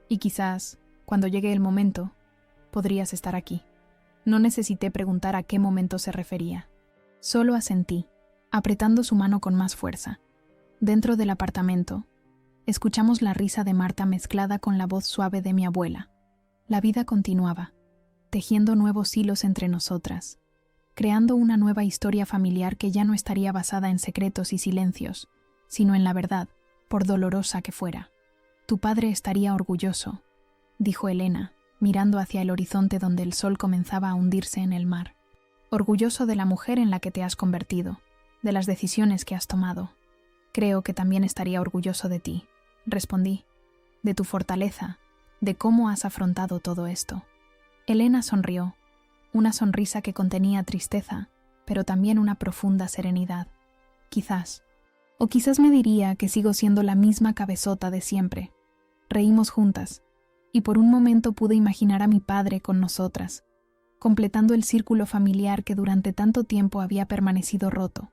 y quizás, cuando llegue el momento, podrías estar aquí. No necesité preguntar a qué momento se refería. Solo asentí, apretando su mano con más fuerza. Dentro del apartamento, escuchamos la risa de Marta mezclada con la voz suave de mi abuela. La vida continuaba, tejiendo nuevos hilos entre nosotras, creando una nueva historia familiar que ya no estaría basada en secretos y silencios, sino en la verdad, por dolorosa que fuera. Tu padre estaría orgulloso, dijo Elena, mirando hacia el horizonte donde el sol comenzaba a hundirse en el mar. Orgulloso de la mujer en la que te has convertido, de las decisiones que has tomado. Creo que también estaría orgulloso de ti, respondí, de tu fortaleza, de cómo has afrontado todo esto. Elena sonrió, una sonrisa que contenía tristeza, pero también una profunda serenidad. Quizás. O quizás me diría que sigo siendo la misma cabezota de siempre. Reímos juntas, y por un momento pude imaginar a mi padre con nosotras, completando el círculo familiar que durante tanto tiempo había permanecido roto.